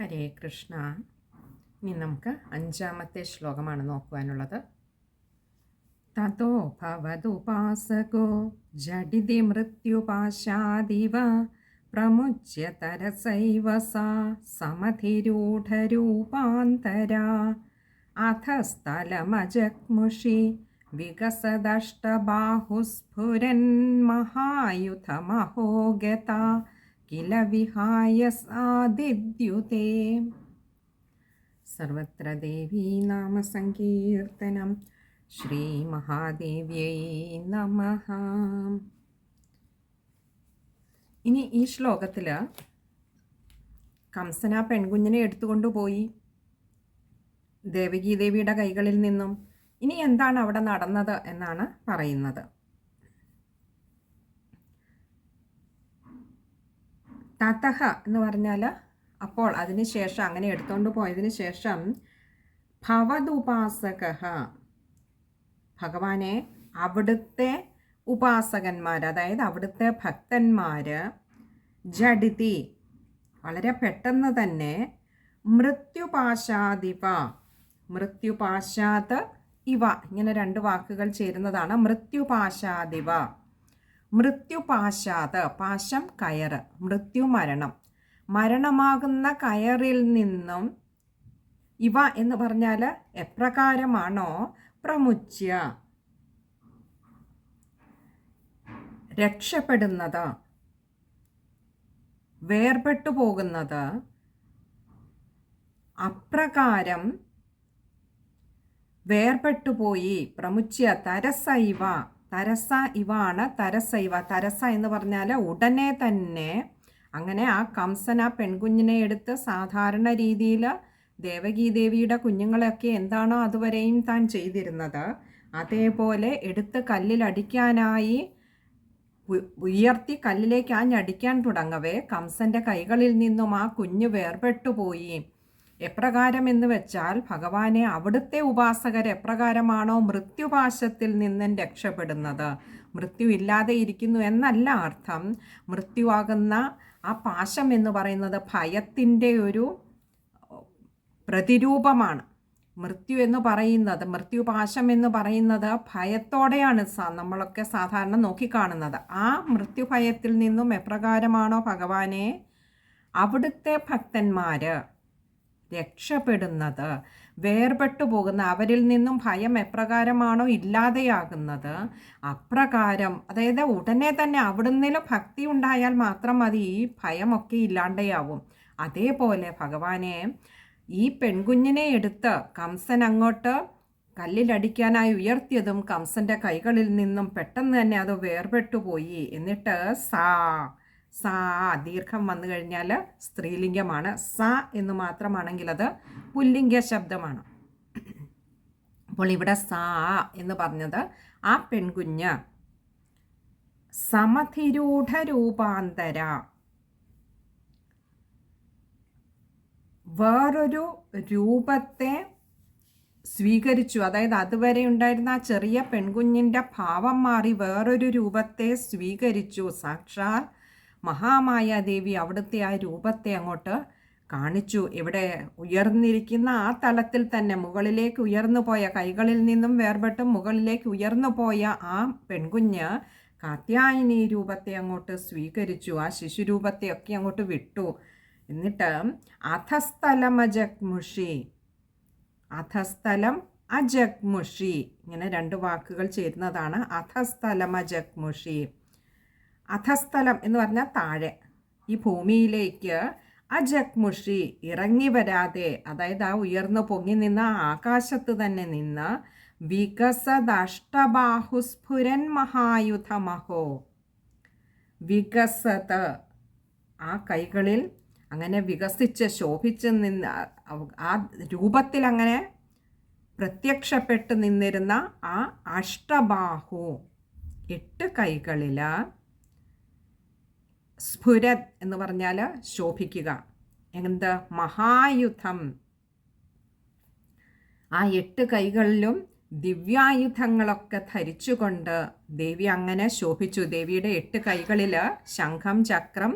ഹരേ കൃഷ്ണ. ഇനി നമുക്ക് അഞ്ചാമത്തെ ശ്ലോകമാണ് നോക്കുവാനുള്ളത്. തതോ ഭവതുപാസകോ ജഡിതി മൃത്യുപാശാദിവ പ്രമുച്യ തരസൈവ സാ സമധിരൂഢരൂപാന്തരാ അധസ്ഥലമജഗ്മുഷി വികസദഷ്ടബാഹുസ്ഫുരൻ മഹായുധമഹോ ഗതാ കില വിഹായ സാദിദ്യുതേ. സർവത്ര ദേവീ നാമ സങ്കീർത്തനം. ശ്രീ മഹാദേവ്യൈ നമഃ. ഇനി ഈ ശ്ലോകത്തിൽ കംസന പെൺകുഞ്ഞിനെ എടുത്തുകൊണ്ടുപോയി ദേവകീ ദേവിയുടെ കൈകളിൽ നിന്നും. ഇനി എന്താണ് അവിടെ നടന്നത് എന്നാണ് പറയുന്നത്. തതഹ എന്ന് പറഞ്ഞാൽ അപ്പോൾ അതിനുശേഷം, അങ്ങനെ എടുത്തുകൊണ്ട് പോയതിന് ശേഷം ഭവതുപാസക, ഭഗവാനെ അവിടുത്തെ ഉപാസകന്മാർ, അതായത് അവിടുത്തെ ഭക്തന്മാർ, ജഡിതി വളരെ പെട്ടെന്ന് തന്നെ, മൃത്യുപാശാദിവ, മൃത്യുപാശാത് ഇവ, ഇങ്ങനെ രണ്ട് വാക്കുകൾ ചേരുന്നതാണ് മൃത്യുപാശാദിവ. മൃത്യുപാശാത്, പാശം കയറ്, മൃത്യു മരണം, മരണമാകുന്ന കയറിൽ നിന്നും, ഇവ എന്ന് പറഞ്ഞാൽ എപ്രകാരമാണോ പ്രമുച്യ രക്ഷപ്പെടുന്നത്, വേർപെട്ടു പോകുന്നത്, അപ്രകാരം വേർപെട്ടുപോയി. പ്രമുച്യ തരസൈവ, തരസ ഇവാണ് തരസൈവ. തരസ എന്ന് പറഞ്ഞാൽ ഉടനെ തന്നെ. അങ്ങനെ ആ കംസൻ ആ പെൺകുഞ്ഞിനെ എടുത്ത് സാധാരണ രീതിയിൽ ദേവകീ ദേവിയുടെ കുഞ്ഞുങ്ങളെയൊക്കെ എന്താണോ അതുവരെയും താൻ ചെയ്തിരുന്നത്, അതേപോലെ എടുത്ത് കല്ലിലടിക്കാനായി ഉയർത്തി കല്ലിലേക്ക് ആഞ്ഞടിക്കാൻ തുടങ്ങവേ കംസന്റെ കൈകളിൽ നിന്നും ആ കുഞ്ഞ് വേർപെട്ടുപോയി. എപ്രകാരം എന്ന് വെച്ചാൽ, ഭഗവാനെ അവിടുത്തെ ഉപാസകർ എപ്രകാരമാണോ മൃത്യുപാശത്തിൽ നിന്നും രക്ഷപ്പെടുന്നത്, മൃത്യു ഇല്ലാതെ ഇരിക്കുന്നു എന്നല്ല അർത്ഥം. മൃത്യുവാകുന്ന ആ പാശം എന്ന് പറയുന്നത് ഭയത്തിൻ്റെ ഒരു പ്രതിരൂപമാണ്. മൃത്യു എന്ന് പറയുന്നത്, മൃത്യുപാശം എന്ന് പറയുന്നത് ഭയത്തോടെയാണ് നമ്മളൊക്കെ സാധാരണ നോക്കിക്കാണുന്നത്. ആ മൃത്യുഭയത്തിൽ നിന്നും എപ്രകാരമാണോ ഭഗവാനെ അവിടുത്തെ ഭക്തന്മാർ രക്ഷപ്പെടുന്നത്, വേർപെട്ടു പോകുന്ന, അവരിൽ നിന്നും ഭയം എപ്രകാരമാണോ ഇല്ലാതെയാകുന്നത്, അപ്രകാരം, അതായത് ഉടനെ തന്നെ അവിടുന്ന് ഭക്തി ഉണ്ടായാൽ മാത്രം മതി, ഈ ഭയമൊക്കെ ഇല്ലാണ്ടെയാവും. അതേപോലെ ഭഗവാനെ ഈ പെൺകുഞ്ഞിനെ എടുത്ത് കംസൻ അങ്ങോട്ട് കല്ലിലടിക്കാനായി ഉയർത്തിയതും കംസന്റെ കൈകളിൽ നിന്നും പെട്ടെന്ന് തന്നെ അത് വേർപെട്ടുപോയി. എന്നിട്ട് സാ ദീർഘം വന്നു കഴിഞ്ഞാൽ സ്ത്രീലിംഗമാണ്. സ എന്ന് മാത്രമാണെങ്കിൽ അത് പുല്ലിംഗ ശബ്ദമാണ്. അപ്പോൾ ഇവിടെ സാ എന്ന് പറഞ്ഞത് ആ പെൺകുഞ്ഞ് സമധിരൂഢ രൂപാന്തര, വേറൊരു രൂപത്തെ സ്വീകരിച്ചു. അതായത് അതുവരെ ഉണ്ടായിരുന്ന ആ ചെറിയ പെൺകുഞ്ഞിൻ്റെ ഭാവം മാറി വേറൊരു രൂപത്തെ സ്വീകരിച്ചു. സാക്ഷാൽ മഹാമായാദേവി അവിടുത്തെ ആ രൂപത്തെ അങ്ങോട്ട് കാണിച്ചു. ഇവിടെ ഉയർന്നിരിക്കുന്ന ആ തലത്തിൽ തന്നെ മുകളിലേക്ക് ഉയർന്നു പോയ, കൈകളിൽ നിന്നും വേർപെട്ട് മുകളിലേക്ക് ഉയർന്നു പോയ ആ പെൺകുഞ്ഞ് കാത്യായനി രൂപത്തെ അങ്ങോട്ട് സ്വീകരിച്ചു. ആ ശിശുരൂപത്തെയൊക്കെ അങ്ങോട്ട് വിട്ടു. എന്നിട്ട് അധസ്ഥലം അജഗ്മുഷി, അധസ്ഥലം അജഗ്മുഷി, ഇങ്ങനെ രണ്ട് വാക്കുകൾ ചേരുന്നതാണ് അധസ്ഥലം അജഗ്മുഷി. അധസ്ഥലം എന്ന് പറഞ്ഞാൽ താഴെ, ഈ ഭൂമിയിലേക്ക്, അജഗ്മുഷി ഇറങ്ങി വരാതെ, അതായത് ആ ഉയർന്നു പൊങ്ങി നിന്ന ആകാശത്ത് തന്നെ നിന്ന്, വികസദഷ്ടബാഹുസ്ഫുരൻ മഹായുധമഹോ, വികസത് ആ കൈകളിൽ അങ്ങനെ വികസിച്ച് ശോഭിച്ച് നിന്ന് ആ രൂപത്തിൽ അങ്ങനെ പ്രത്യക്ഷപ്പെട്ട് നിന്നിരുന്ന ആ അഷ്ടബാഹു, 8 കൈകളിൽ, സ്ഫുരത് എന്ന് പറഞ്ഞാൽ ശോഭിക്കുക, എന്ത്, മഹായുധം, ആ 8 കൈകളിലും ദിവ്യായുധങ്ങളൊക്കെ ധരിച്ചുകൊണ്ട് ദേവി അങ്ങനെ ശോഭിച്ചു. ദേവിയുടെ 8 കൈകളിൽ ശംഖം, ചക്രം,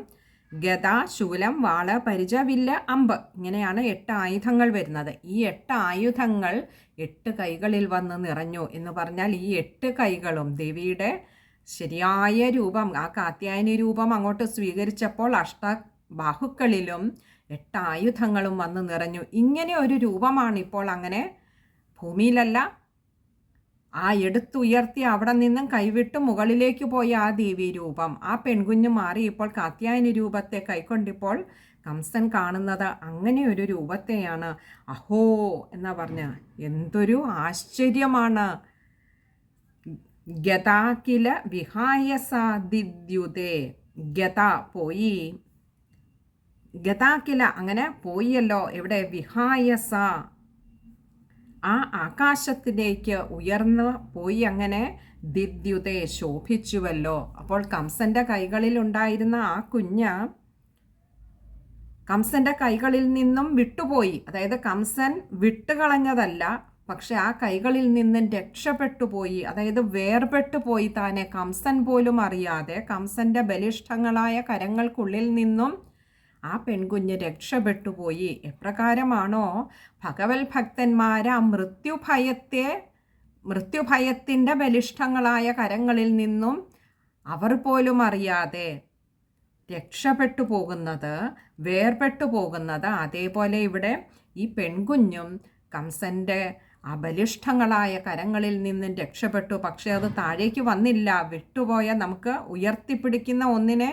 ഗദ, ശൂലം, വാള്, പരിച, വില്ല്, അമ്പ്, ഇങ്ങനെയാണ് 8 ആയുധങ്ങൾ വരുന്നത്. ഈ 8 ആയുധങ്ങൾ 8 കൈകളിൽ വന്ന് നിറഞ്ഞു എന്ന് പറഞ്ഞാൽ ഈ 8 കൈകളും ദേവിയുടെ ശരിയായ രൂപം, ആ കാത്യായനി രൂപം അങ്ങോട്ട് സ്വീകരിച്ചപ്പോൾ ബാഹുക്കളിലും 8 ആയുധങ്ങളും വന്ന് നിറഞ്ഞു. ഇങ്ങനെ ഒരു രൂപമാണ് ഇപ്പോൾ അങ്ങനെ ഭൂമിയിലല്ല, ആ എടുത്തുയർത്തി അവിടെ നിന്നും കൈവിട്ട് മുകളിലേക്ക് പോയ ആ ദേവീ രൂപം, ആ പെൺകുഞ്ഞ് മാറി ഇപ്പോൾ കാത്യായനി രൂപത്തെ കൈക്കൊണ്ടിപ്പോൾ കംസൻ കാണുന്നത് അങ്ങനെ ഒരു രൂപത്തെയാണ്. അഹോ എന്നാ പറഞ്ഞ, എന്തൊരു ആശ്ചര്യമാണ്. ഗതാകില വിഹായസാദിദ്യുതേ, ഗത പോയി, ഗതാകില അങ്ങനെ പോയല്ലോ, എവിടെ, വിഹായസ ആ ആകാശത്തിലേക്ക് ഉയർന്ന് പോയി, അങ്ങനെ ദിദ്യുതേ ശോഭിച്ചുവല്ലോ. അപ്പോൾ കംസന്റെ കൈകളിൽ ഉണ്ടായിരുന്ന ആ കുഞ്ഞ് കംസന്റെ കൈകളിൽ നിന്നും വിട്ടുപോയി. അതായത് കംസൻ വിട്ടുകളഞ്ഞതല്ല, പക്ഷെ ആ കൈകളിൽ നിന്നും രക്ഷപ്പെട്ടു പോയി. അതായത് വേർപെട്ടു പോയി താനെ, കംസൻ പോലും അറിയാതെ കംസന്റെ ബലിഷ്ഠങ്ങളായ കരങ്ങൾക്കുള്ളിൽ നിന്നും ആ പെൺകുഞ്ഞ് രക്ഷപ്പെട്ടുപോയി. എപ്രകാരമാണോ ഭഗവത് ഭക്തന്മാർ ആ മൃത്യുഭയത്തിൻ്റെ ബലിഷ്ഠങ്ങളായ കരങ്ങളിൽ നിന്നും അവർ പോലും അറിയാതെ രക്ഷപ്പെട്ടു പോകുന്നത്, വേർപെട്ടു പോകുന്നത്, അതേപോലെ ഇവിടെ ഈ പെൺകുഞ്ഞും കംസൻ്റെ ആ ബലിഷ്ഠങ്ങളായ കരങ്ങളിൽ നിന്നും രക്ഷപ്പെട്ടു. പക്ഷെ അത് താഴേക്ക് വന്നില്ല. വിട്ടുപോയ, നമുക്ക് ഉയർത്തിപ്പിടിക്കുന്ന ഒന്നിനെ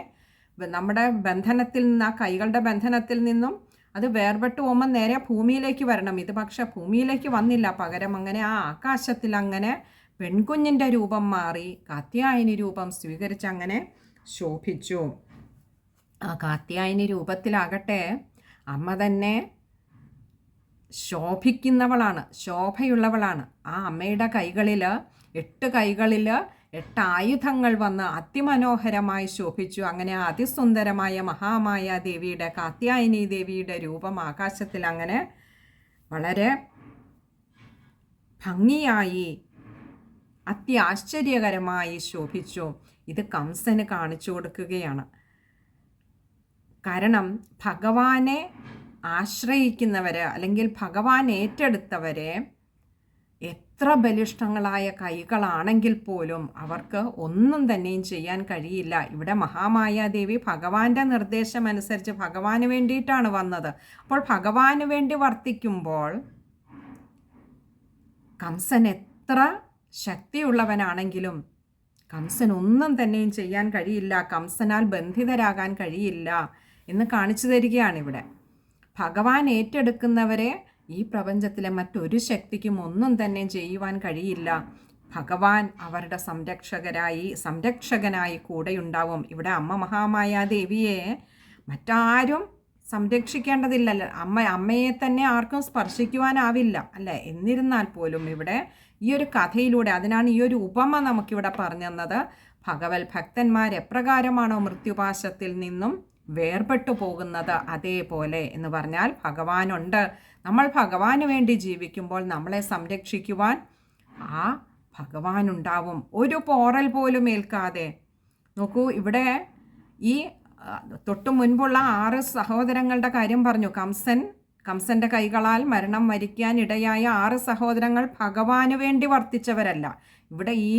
നമ്മുടെ ബന്ധനത്തിൽ നിന്ന്, ആ കൈകളുടെ ബന്ധനത്തിൽ നിന്നും അത് വേർപെട്ട് പോകുമ്പോൾ നേരെ ഭൂമിയിലേക്ക് വരണം. ഇത് പക്ഷെ ഭൂമിയിലേക്ക് വന്നില്ല, പകരം അങ്ങനെ ആ ആകാശത്തിൽ അങ്ങനെ പെൺകുഞ്ഞിൻ്റെ രൂപം മാറി കാത്യായനി രൂപം സ്വീകരിച്ച് അങ്ങനെ ശോഭിച്ചു. ആ കാത്യായനി രൂപത്തിലാകട്ടെ അമ്മ തന്നെ ശോഭിക്കുന്നവളാണ്, ശോഭയുള്ളവളാണ്. ആ അമ്മയുടെ കൈകളിൽ 8 കൈകളിൽ 8 ആയുധങ്ങൾ വന്ന് അതിമനോഹരമായി ശോഭിച്ചു. അങ്ങനെ അതിസുന്ദരമായ മഹാമായ ദേവിയുടെ, കാത്യായനി ദേവിയുടെ രൂപം ആകാശത്തിൽ അങ്ങനെ വളരെ ഭംഗിയായി അത്യാശ്ചര്യകരമായി ശോഭിച്ചു. ഇത് കംസന് കാണിച്ചു കൊടുക്കുകയാണ്. കാരണം ഭഗവാനെ ആശ്രയിക്കുന്നവർ, അല്ലെങ്കിൽ ഭഗവാൻ ഏറ്റെടുത്തവരെ എത്ര ബലിഷ്ഠങ്ങളായ കൈകളാണെങ്കിൽ പോലും അവർക്ക് ഒന്നും തന്നെയും ചെയ്യാൻ കഴിയില്ല. ഇവിടെ മഹാമായാദേവി ഭഗവാന്റെ നിർദ്ദേശമനുസരിച്ച് ഭഗവാന് വേണ്ടിയിട്ടാണ് വന്നത്. അപ്പോൾ ഭഗവാന് വേണ്ടി വർത്തിക്കുമ്പോൾ കംസൻ എത്ര ശക്തിയുള്ളവനാണെങ്കിലും കംസനൊന്നും തന്നെയും ചെയ്യാൻ കഴിയില്ല, കംസനാൽ ബന്ധിതരാകാൻ കഴിയില്ല എന്ന് കാണിച്ചു തരികയാണിവിടെ. ഭഗവാൻ ഏറ്റെടുക്കുന്നവരെ ഈ പ്രപഞ്ചത്തിലെ മറ്റൊരു ശക്തിക്കും ഒന്നും തന്നെ ചെയ്യുവാൻ കഴിയില്ല. ഭഗവാൻ അവരുടെ സംരക്ഷകനായി കൂടെയുണ്ടാവും. ഇവിടെ അമ്മ മഹാമായാദേവിയെ മറ്റാരും സംരക്ഷിക്കേണ്ടതില്ലല്ലോ. അമ്മയെ തന്നെ ആർക്കും സ്പർശിക്കുവാനാവില്ല അല്ലേ. എന്നിരുന്നാൽ പോലും ഇവിടെ ഈ ഒരു കഥയിലൂടെ, അതിനാണ് ഈ ഒരു ഉപമ നമുക്കിവിടെ പറഞ്ഞു തന്നത്. ഭഗവത് ഭക്തന്മാർ എപ്രകാരമാണോ മൃത്യുപാശത്തിൽ നിന്നും വേർപെട്ടു പോകുന്നത് അതേപോലെ എന്ന് പറഞ്ഞാൽ ഭഗവാനുണ്ട്. നമ്മൾ ഭഗവാന് വേണ്ടി ജീവിക്കുമ്പോൾ നമ്മളെ സംരക്ഷിക്കുവാൻ ആ ഭഗവാനുണ്ടാവും, ഒരു പോറൽ പോലും ഏൽക്കാതെ. നോക്കൂ, ഇവിടെ ഈ തൊട്ടു മുൻപുള്ള 6 സഹോദരങ്ങളുടെ കാര്യം പറഞ്ഞു. കംസന്റെ കൈകളാൽ മരണം വരിക്കാൻ ഇടയായ 6 സഹോദരങ്ങൾ ഭഗവാന് വേണ്ടി വർത്തിച്ചവരല്ല. ഇവിടെ ഈ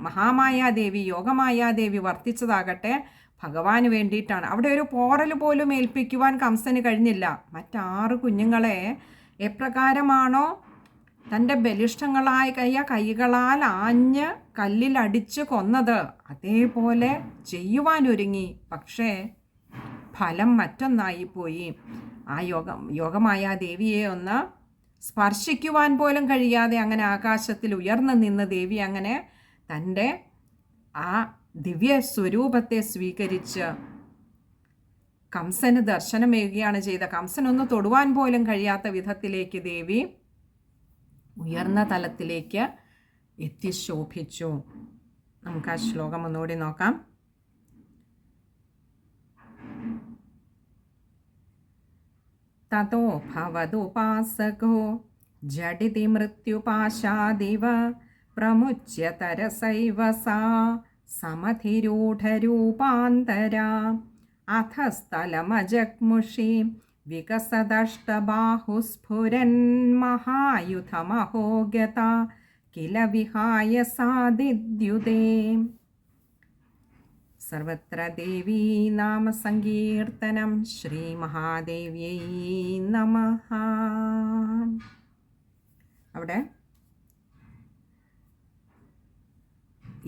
മഹാമായാദേവി, യോഗമായാദേവി വർത്തിച്ചതാകട്ടെ ഭഗവാന് വേണ്ടിയിട്ടാണ്. അവിടെ ഒരു പോറൽ പോലും ഏൽപ്പിക്കുവാൻ കംസന് കഴിഞ്ഞില്ല. മറ്റ്6 കുഞ്ഞുങ്ങളെ എപ്രകാരമാണോ തൻ്റെ ബലിഷ്ഠങ്ങളായ കൈകളാൽ ആഞ്ഞ് കല്ലിലടിച്ച് കൊന്നത് അതേപോലെ ചെയ്യുവാനൊരുങ്ങി. പക്ഷേ ഫലം മറ്റൊന്നായിപ്പോയി. ആ യോഗമായ ദേവിയെ ഒന്ന് സ്പർശിക്കുവാൻ പോലും കഴിയാതെ അങ്ങനെ ആകാശത്തിൽ ഉയർന്നു നിന്ന് ദേവി അങ്ങനെ തൻ്റെ ആ ദിവ്യ സ്വരൂപത്തെ സ്വീകരിച്ച് കംസന് ദർശനമേകുകയാണ് ചെയ്ത. കംസനൊന്ന് തൊടുവാൻ പോലും കഴിയാത്ത വിധത്തിലേക്ക് ദേവി ഉയർന്ന തലത്തിലേക്ക് എത്തിശോഭിച്ചു. നമുക്ക് ആ ശ്ലോകം ഒന്നുകൂടി നോക്കാം. തതോ ഭവതുപാസകോ ജഡിതി മൃത്യുപാശാദിവ പ്രമുച്യ തരസൈവ സാ സമധിരൂഢരൂപാന്തരാ അധസ്ഥലമജഗ്മുഷി വികസദഷ്ടബാഹുസ്ഫുരന്മഹായുധമഹോ ഗത കില വിഹായ സാദിദ്യുതേ. സർവത്ര ദേവീ നാമ സങ്കീർത്തനം. ശ്രീ മഹാദേവ്യൈ നമഃ. അവിടെ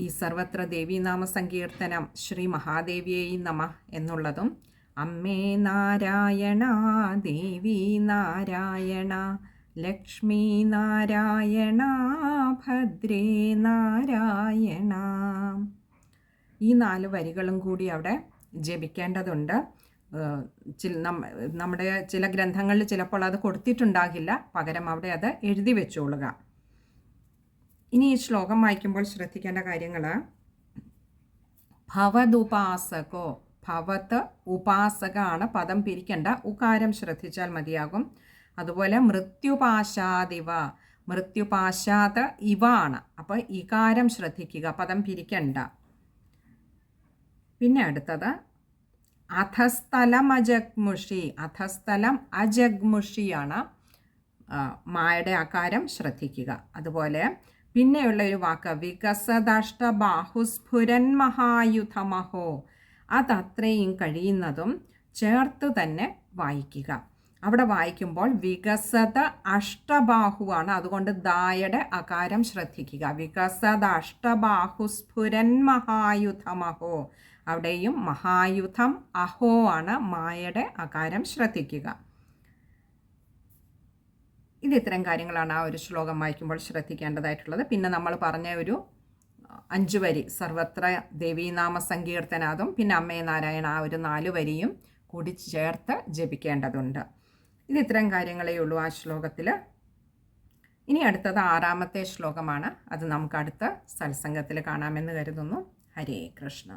ഈ സർവത്ര ദേവീനാമ സങ്കീർത്തനം ശ്രീ മഹാദേവ്യൈ നമഃ എന്നുള്ളതും അമ്മേ നാരായണ, ദേവി നാരായണ, ലക്ഷ്മി നാരായണ, ഭദ്രേ നാരായണ, ഈ 4 വരികളും കൂടി അവിടെ ജപിക്കേണ്ടതുണ്ട്. നമ്മുടെ ചില ഗ്രന്ഥങ്ങളിൽ ചിലപ്പോൾ അത് കൊടുത്തിട്ടുണ്ടാകില്ല, പകരം അവിടെ അത് എഴുതി വെച്ചോളുക. ഇനി ഈ ശ്ലോകം വായിക്കുമ്പോൾ ശ്രദ്ധിക്കേണ്ട കാര്യങ്ങൾ: ഭവതുപാസകോ, ഭവത് ഉപാസക ആണ്, പദം പിരിക്കേണ്ട, ഉകാരം ശ്രദ്ധിച്ചാൽ മതിയാകും. അതുപോലെ മൃത്യുപാശാദിവ, മൃത്യുപാശാത് ഇവ ആണ്, അപ്പോൾ ഇകാരം ശ്രദ്ധിക്കുക, പദം പിരിക്കണ്ട. പിന്നെ അടുത്തത് അധസ്ഥലം അജഗ്മുഷി, അധസ്ഥലം അജഗ്മുഷിയാണ്, മായുടെ ആകാരം ശ്രദ്ധിക്കുക. അതുപോലെ പിന്നെയുള്ള ഒരു വാക്ക് വികസദഷ്ടബാഹുസ്ഫുരൻ മഹായുധമഹോ, അതത്രയും കഴിയുന്നതും ചേർത്ത് തന്നെ വായിക്കുക. അവിടെ വായിക്കുമ്പോൾ വികസത അഷ്ടബാഹുവാണ്, അതുകൊണ്ട് ദായുടെ അകാരം ശ്രദ്ധിക്കുക. വികസത അഷ്ടബാഹുസ്ഫുരൻ മഹായുധമഹോ, അവിടെയും മഹായുധം അഹോ ആണ്, മായയുടെ അകാരം ശ്രദ്ധിക്കുക. ഇത് ഇത്തരം കാര്യങ്ങളാണ് ആ ഒരു ശ്ലോകം വായിക്കുമ്പോൾ ശ്രദ്ധിക്കേണ്ടതായിട്ടുള്ളത്. പിന്നെ നമ്മൾ പറഞ്ഞ ഒരു 5 വരി സർവത്ര ദേവീനാമ സങ്കീർത്തനാദും പിന്നെ അമ്മേ നാരായണ, ആ ഒരു 4 വരിയും കൂടി ചേർത്ത് ജപിക്കേണ്ടതുണ്ട്. ഇത് ഇത്തരം കാര്യങ്ങളേ ഉള്ളൂ ആ ശ്ലോകത്തിൽ. ഇനി അടുത്തത് 6ാമത്തെ ശ്ലോകമാണ്. അത് നമുക്ക് അടുത്ത സത്സംഗത്തിൽ കാണാമെന്ന് കരുതുന്നു. ഹരേ കൃഷ്ണ.